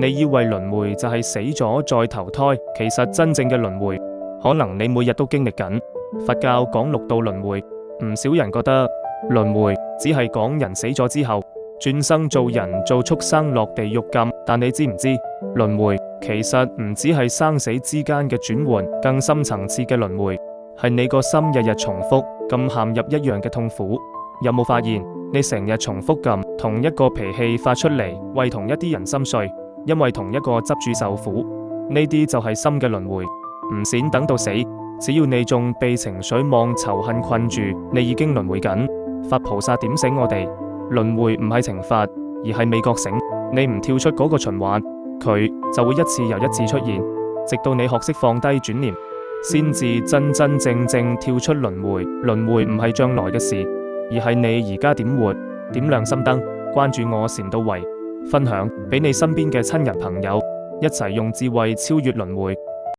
你以為輪迴就係死咗再投胎，其實真正嘅輪迴，可能你每日都經歷緊。佛教講六道輪迴，唔少人覺得輪迴只係講人死咗之後轉生做人做畜生落地獄咁，但你知唔知輪迴其實唔只係生死之間嘅轉換，更深層次嘅輪迴係你個心日日重複咁陷入一樣嘅痛苦。有冇發現你成日重複咁同一個脾氣發出嚟，為同一啲人心碎，因為同一個執住受苦，呢啲就係心嘅輪迴。唔閃等到死，只要你仲被情緒妄仇恨困住，你已經輪迴緊。佛菩薩點醒我哋，輪迴唔係懲罰，而係未覺醒。你唔跳出嗰個循環，佢就會一次又一次出現，直到你學識放低轉念，先至真真正正跳出輪迴。輪迴唔係將來嘅事，而係你而家點活。點亮心燈，關注我禪到位，分享俾你身邊嘅親人朋友，一齊用智慧超越輪迴。